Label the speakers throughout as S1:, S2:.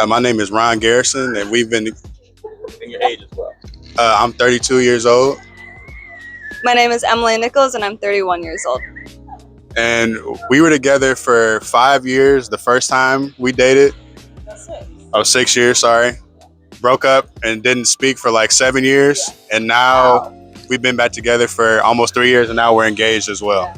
S1: My name is Ron Garrison, and we've been.
S2: And your age as well.
S1: I'm 32 years old,
S3: My name is Emily Nichols, and I'm 31 years old.
S1: and we were together for 5 years. The first time we dated, 6 years. Sorry, broke up and didn't speak for like 7 years, and now we've been back together for almost 3 years, and now we're engaged as well.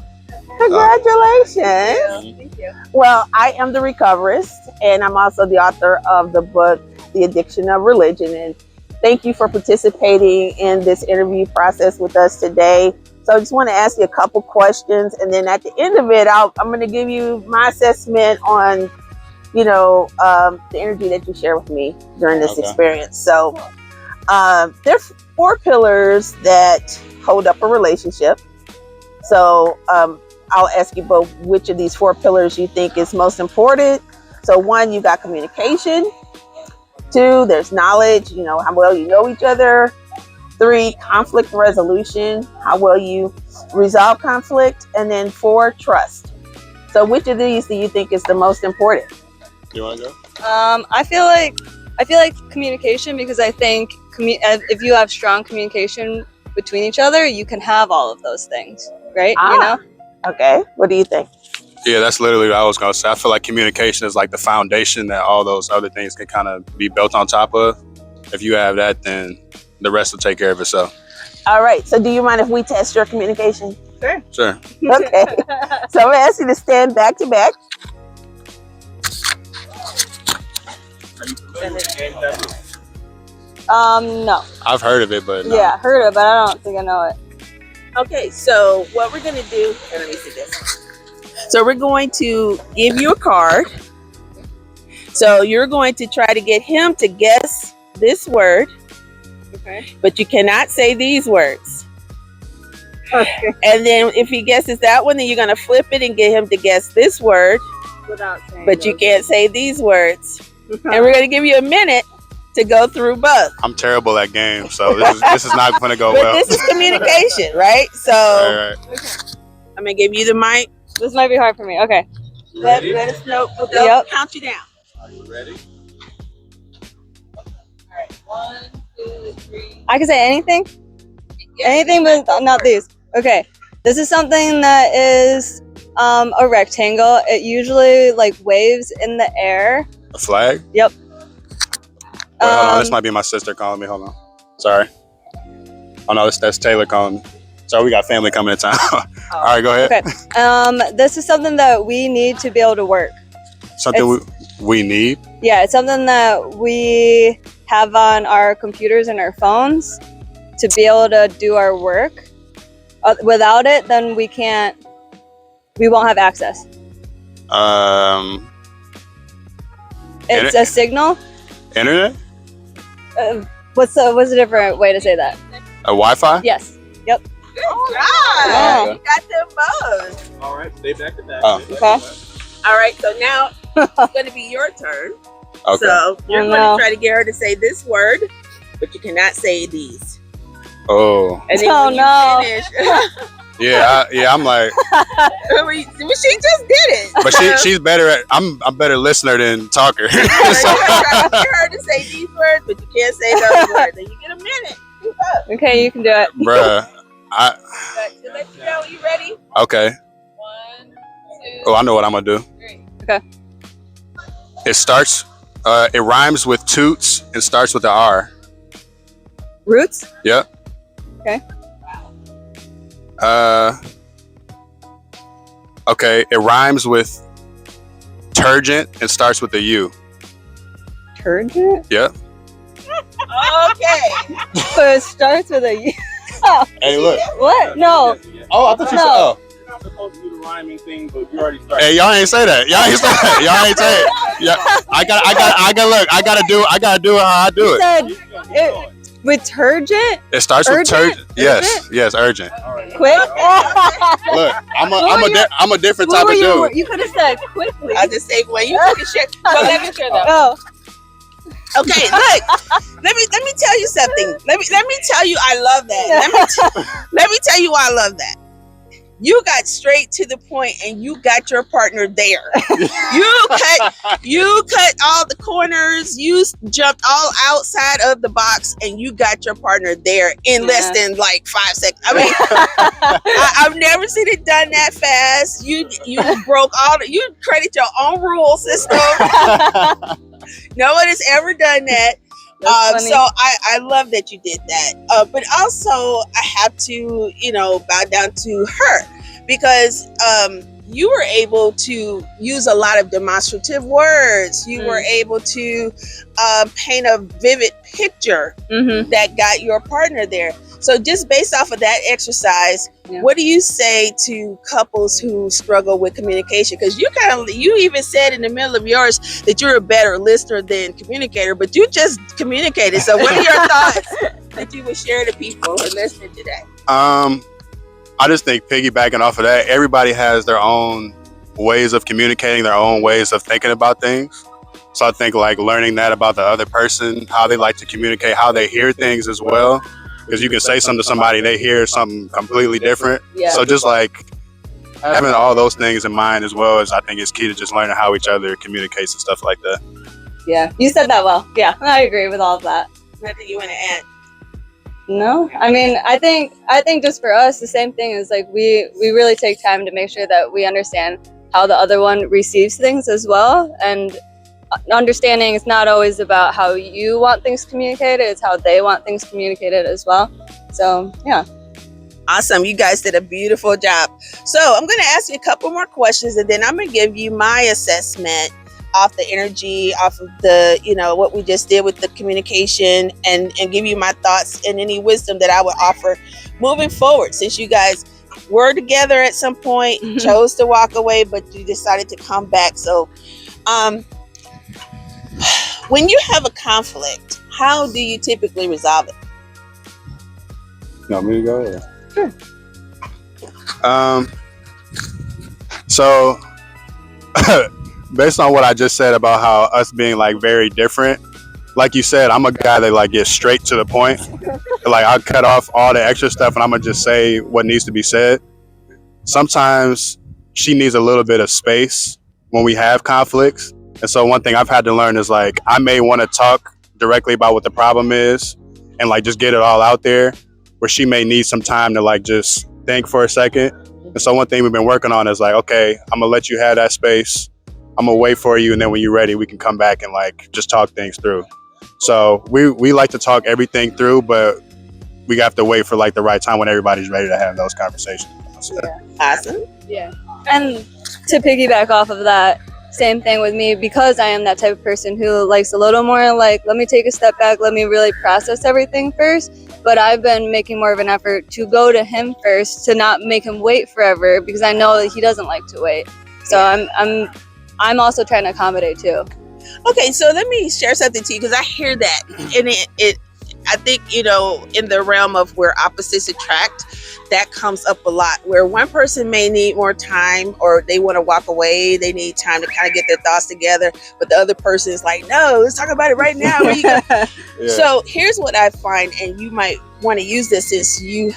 S4: Congratulations.
S3: Thank you.
S4: Well, I am the Recoverist, and I'm also the author of the book, The Addiction of Religion. And thank you for participating in this interview process with us today. So I just want to ask you a couple questions, and then at the end of it, I'm going to give you my assessment on, the energy that you share with me during this experience. So there are 4 pillars that hold up a relationship. So I'll ask you both which of these 4 pillars you think is most important. So 1, you got communication. 2, there's knowledge, how well you know each other. 3, conflict resolution, how well you resolve conflict. And then 4, trust. So which of these do you think is the most important?
S1: You want to go?
S3: I feel like communication, because I think if you have strong communication between each other, you can have all of those things, right?
S4: Okay. What do you think?
S1: Yeah, that's literally what I was gonna say. I feel like communication is like the foundation that all those other things can kind of be built on top of. If you have that, then the rest will take care of itself.
S4: All right. So do you mind if we test your communication?
S1: Sure.
S4: Okay. So I'm going to ask you to stand back to back.
S2: Are you familiar with the game that
S3: No.
S1: I've heard of it, but no.
S3: Yeah, heard of it, but I don't think I know it.
S4: Okay, so what we're going to do, here, let me see this. So we're going to give you a card. So you're going to try to get him to guess this word,
S3: Okay.
S4: but you cannot say these words.
S3: Okay.
S4: And then if he guesses that one, then you're going to flip it and get him to guess this word,
S3: Without saying
S4: but you
S3: those
S4: can't say these words.
S3: words.
S4: And we're going to give you a minute to go through both.
S1: I'm terrible at games, so this is not going to go
S4: But
S1: well.
S4: this is communication, right? So
S1: Right.
S4: I'm going to give you the mic.
S3: This might be hard for me. Okay.
S4: Let us know. We'll
S3: Yep.
S4: count you down.
S2: Are you ready?
S3: I can say anything? Anything but not these. Okay. This is something that is a rectangle. It usually like waves in the air.
S1: A flag?
S3: Yep.
S1: Wait, hold on. This might be my sister calling me. Hold on. Sorry. Oh no, that's Taylor calling me. Sorry, we got family coming in town. All right, go ahead.
S3: Okay. This is something that we need to be able to work.
S1: Something we need.
S3: Yeah, it's something that we have on our computers and our phones to be able to do our work. Without it, then we won't have access. It's a signal.
S1: Internet?
S3: What's a different way to say that?
S1: A Wi-Fi?
S3: Yes. Yep.
S4: Good job.
S3: Yeah.
S4: You got them both.
S2: All right, stay back to that.
S1: Oh.
S2: Stay back to that.
S4: All right, so now it's going to be your turn.
S1: Okay.
S4: So you're
S3: Oh,
S4: going
S3: no.
S4: to try to get her to say this word, but you cannot say these.
S1: Oh.
S4: And then
S3: Oh,
S4: when
S3: no.
S4: you finish,
S1: Yeah, I'm like,
S4: well, she just did it.
S1: but she's better at. I'm better listener than talker.
S4: So you're trying to get her to say these words, but you can't say those words. And you get a minute. Keep up.
S3: Okay, you can do it.
S1: Bruh.
S4: But to let you know, you ready?
S1: Okay.
S4: 1, 2,
S1: Oh, I know what I'm gonna do.
S4: 3.
S1: It starts. It rhymes with toots and starts with the R.
S3: Roots?
S1: Yep.
S3: Okay.
S1: Okay. It rhymes with turgent and starts with a U.
S3: Turgent?
S1: Yep.
S4: Okay.
S3: But it starts with a U.
S1: Hey, look.
S3: What? No.
S1: Oh, I thought you said.
S3: No.
S1: Oh.
S2: You're not supposed to do the rhyming thing, but you already started.
S1: Hey, y'all ain't say that. Y'all ain't say that. Y'all ain't say it. Yeah. I got. Look. I gotta do it how I do
S3: You
S1: it.
S3: said
S2: Keep going, keep going.
S3: with turgent?
S1: It starts with
S3: Urgent?
S1: turgent. Yes. Yes. Urgent.
S2: All right.
S3: Quick?
S1: Look. I'm a different
S3: What
S1: type
S3: were
S1: of
S3: you?
S1: dude.
S3: You could have said quickly.
S4: I just say when you take a shit. So let me share that.
S3: Oh.
S4: Okay, look. Let me tell you something. Let me tell you I love that. Let me tell you why I love that. You got straight to the point and you got your partner there. You cut all the corners, you jumped all outside of the box, and you got your partner there in less than like 5 seconds. I mean, I've never seen it done that fast. You broke you created your own rule system. No one has ever done that. So I love that you did that. But also I have to, bow down to her because you were able to use a lot of demonstrative words. You were able to paint a vivid picture that got your partner there. So just based off of that exercise, what do you say to couples who struggle with communication? Because you even said in the middle of yours that you're a better listener than communicator, but you just communicated. So what are your thoughts that you would share to people who are listening today?
S1: I just think piggybacking off of that, everybody has their own ways of communicating, their own ways of thinking about things. So I think like learning that about the other person, how they like to communicate, how they hear things as well. Because you can say something to somebody, they hear something completely different. Yeah. So just like having all those things in mind as well as I think is key to just learning how each other communicates and stuff like that.
S3: Yeah, you said that well. Yeah, I agree with all of that.
S4: Nothing you want to add?
S3: No, I mean, I think just for us, the same thing is like we really take time to make sure that we understand how the other one receives things as well. And understanding is not always about how you want things communicated, it's how they want things communicated as well. So, yeah.
S4: Awesome. You guys did a beautiful job. So I'm going to ask you a couple more questions and then I'm going to give you my assessment off the energy, off of the, what we just did with the communication and give you my thoughts and any wisdom that I would offer moving forward. Since you guys were together at some point, chose to walk away, but you decided to come back. So, when you have a conflict, how do you typically resolve it?
S1: You want me to go? Or?
S4: Sure.
S1: So based on what I just said about how us being like very different, like you said, I'm a guy that like gets straight to the point. Like I'll cut off all the extra stuff and I'm gonna just say what needs to be said. Sometimes she needs a little bit of space when we have conflicts. And so one thing I've had to learn is like, I may want to talk directly about what the problem is and like just get it all out there, where she may need some time to like just think for a second. And so one thing we've been working on is like, okay, I'm gonna let you have that space. I'm gonna wait for you. And then when you're ready, we can come back and like just talk things through. So we like to talk everything through, but we have to wait for like the right time when everybody's ready to have those conversations. So.
S4: Yeah. Awesome.
S3: Yeah. And to piggyback off of that, same thing with me, because I am that type of person who likes a little more like, let me take a step back, let me really process everything first. But I've been making more of an effort to go to him first, to not make him wait forever, because I know that he doesn't like to wait. So I'm also trying to accommodate too.
S4: Okay, so let me share something to you, because I hear that, and it I think, in the realm of where opposites attract, that comes up a lot, where one person may need more time or they want to walk away. They need time to kind of get their thoughts together. But the other person is like, no, let's talk about it right now. Yeah. So here's what I find, and you might want to use this since you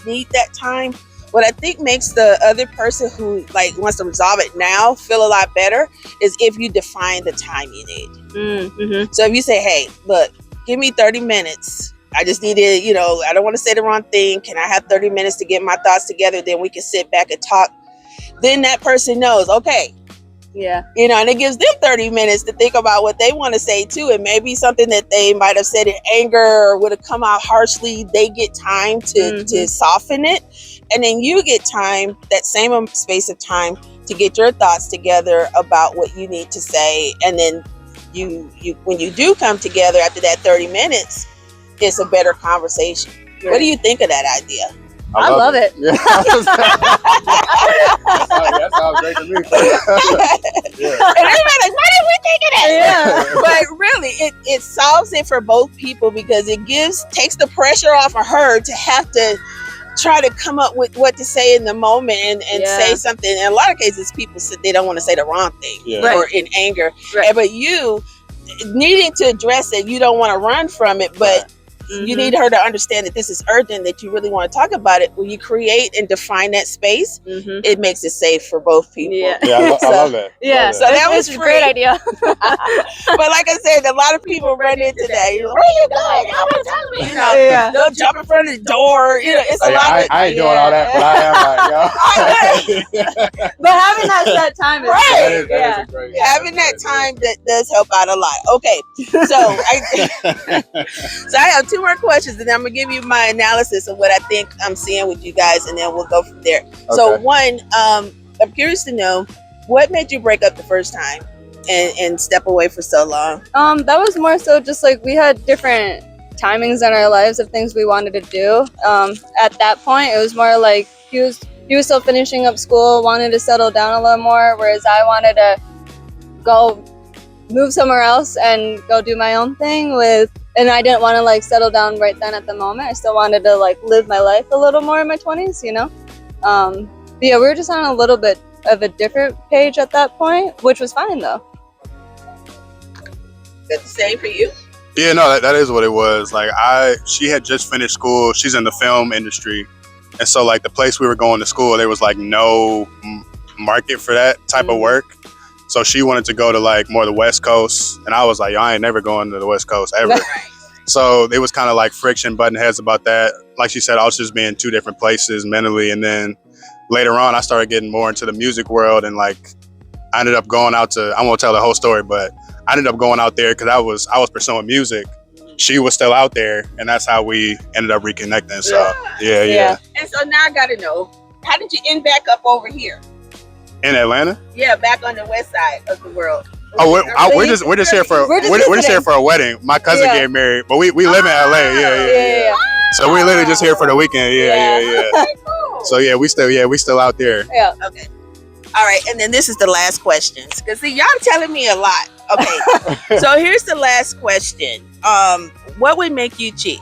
S4: need that time. What I think makes the other person who like wants to resolve it now feel a lot better is if you define the time you need. Mm-hmm. So if you say, hey, look, give me 30 minutes. I just need to, I don't want to say the wrong thing. Can I have 30 minutes to get my thoughts together? Then we can sit back and talk. Then that person knows, okay.
S3: Yeah.
S4: And it gives them 30 minutes to think about what they want to say too. And maybe something that they might have said in anger or would have come out harshly. They get time to soften it. And then you get time, that same space of time, to get your thoughts together about what you need to say. And then you when you do come together after that 30 minutes, it's a better conversation. Right. What do you think of that idea?
S3: I love it.
S1: Yeah. That sounds great to me.
S4: Yeah. And everybody's like, why didn't we think of that? Yeah. But really, it solves it for both people, because it takes the pressure off of her to have to try to come up with what to say in the moment and say something. In a lot of cases, people say they don't want to say the wrong thing or in anger. Right. But you needing to address it, you don't want to run from it, but you need her to understand that this is urgent, that you really want to talk about it. When you create and define that space, it makes it safe for both people.
S1: Yeah, I love that.
S3: Yeah,
S1: Love
S4: so that was
S3: a great idea.
S4: But like I said, a lot of people run into that. Where are you going? Y'all want to tell me? You know, they'll jump in front of the door. You know, it's a lot of.
S1: I ain't doing all that, but I am like, yo.
S3: But having that set time is
S4: Right.
S1: That is a great,
S4: Having that time that does help out a lot. Okay, so I have 2 more questions, and I'm gonna give you my analysis of what I think I'm seeing with you guys, and then we'll go from there. So one, I'm curious to know what made you break up the first time and step away for so long.
S3: That was more so just like we had different timings in our lives of things we wanted to do. At that point, it was more like he was still finishing up school, wanted to settle down a little more, whereas I wanted to go move somewhere else and go do my own thing and I didn't want to like settle down right then at the moment. I still wanted to like live my life a little more in my 20s, you know? But yeah, we were just on a little bit of a different page at that point, which was fine though.
S4: Is that the same for you?
S1: Yeah, no, that is what it was. Like she had just finished school. She's in the film industry. And so like the place we were going to school, there was like no market for that type of work. So she wanted to go to like more the West Coast. And I was like, yo, I ain't never going to the West Coast ever. So it was kind of like friction, button heads about that. Like she said, I was just being in 2 different places mentally. And then later on, I started getting more into the music world. And like, I ended up going out to, I won't tell the whole story, but I ended up going out there because I was pursuing music. She was still out there, and that's how we ended up reconnecting. So yeah.
S4: And so now I got to know, how did you end back up over here?
S1: In Atlanta?
S4: Yeah, back on the west side of the world.
S1: Oh, we're just here for a wedding. My cousin getting married, but we live in LA. Yeah. So we literally just here for the weekend. Yeah.
S4: Cool.
S1: So yeah, we still out there.
S3: Yeah.
S4: Okay. All right, and then this is the last question. Because see, y'all telling me a lot. Okay, so here's the last question. What would make you cheat?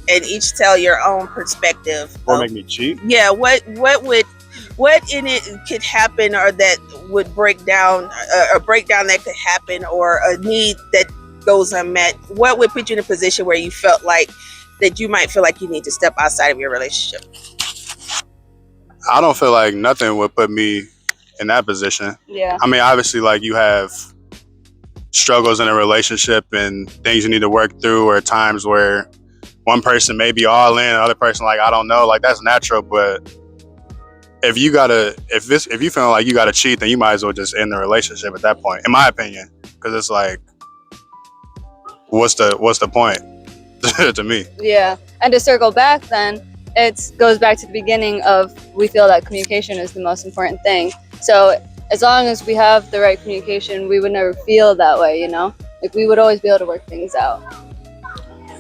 S4: And each tell your own perspective.
S1: What make me cheat?
S4: Yeah, what in it could happen, or that would break down, a breakdown that could happen, or a need that goes unmet? What would put you in a position where you felt like that you might feel like you need to step outside of your relationship?
S1: I don't feel like nothing would put me in that position.
S3: Yeah.
S1: I mean, obviously, like you have struggles in a relationship and things you need to work through, or times where one person may be all in, the other person like, I don't know, like that's natural. But if you feel like you gotta cheat, then you might as well just end the relationship at that point, in my opinion, because it's like, what's the point to me?
S3: Yeah, and to circle back, then it goes back to the beginning of we feel that communication is the most important thing. So as long as we have the right communication, we would never feel that way, you know? Like we would always be able to work things out.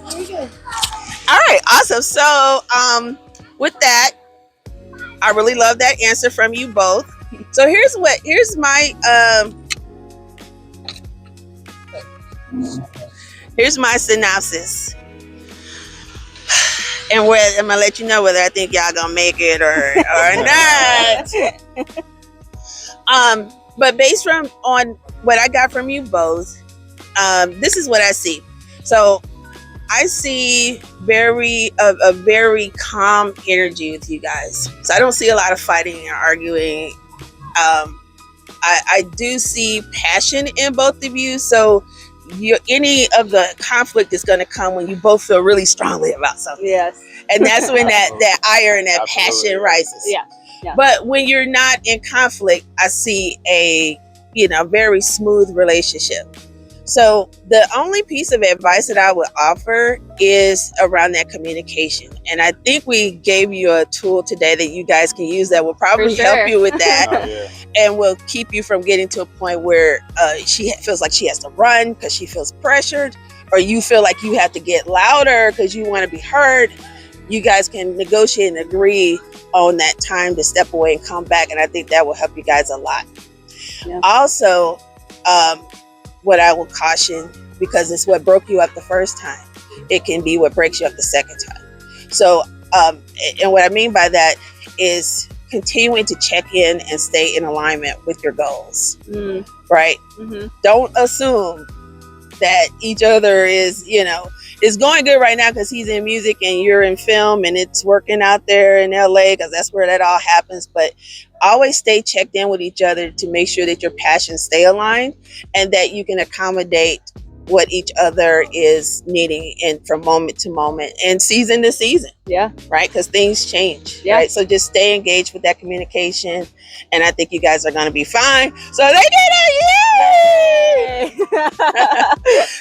S4: Very good. All right, awesome. So with that, I really love that answer from you both. So here's my synopsis. And I'm gonna let you know whether I think y'all gonna make it or not. But based on what I got from you both, this is what I see. So I see a very calm energy with you guys. So I don't see a lot of fighting or arguing. I do see passion in both of you. So any of the conflict is going to come when you both feel really strongly about something.
S3: Yes.
S4: And that's when that ire and that passion rises.
S3: Yeah.
S4: But when you're not in conflict, I see a very smooth relationship. So the only piece of advice that I would offer is around that communication. And I think we gave you a tool today that you guys can use that will probably help you with that. And will keep you from getting to a point where she feels like she has to run because she feels pressured, or you feel like you have to get louder because you want to be heard. You guys can negotiate and agree on that time to step away and come back. And I think that will help you guys a lot. Yeah. Also, what I will caution, because it's what broke you up the first time, it can be what breaks you up the second time. So, and what I mean by that is continuing to check in and stay in alignment with your goals, right? Mm-hmm. Don't assume that each other is, it's going good right now because he's in music and you're in film, and it's working out there in LA because that's where that all happens. But always stay checked in with each other to make sure that your passions stay aligned and that you can accommodate what each other is needing and from moment to moment and season to season.
S3: Yeah.
S4: Right? Because things change.
S3: Yeah.
S4: Right? So just stay engaged with that communication, and I think you guys are going to be fine. So they did it! Yay!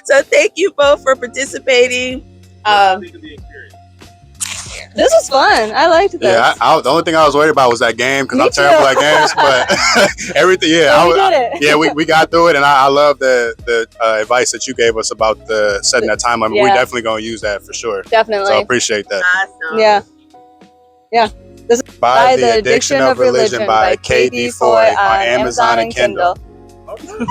S4: So thank you both for participating.
S3: This was fun. I liked this.
S1: Yeah, the only thing I was worried about was that game because
S3: Me
S1: I'm terrible at games. But everything, yeah,
S3: we did it.
S1: yeah, we got through it, and I love the advice that you gave us about the setting that time limit.
S3: Yeah.
S1: We're definitely gonna use that for sure.
S3: Definitely.
S1: So I appreciate that.
S4: Awesome.
S3: Yeah. Yeah. This is
S1: By the Addiction of Religion by KD Foy on Amazon and Kindle.
S3: Kindle.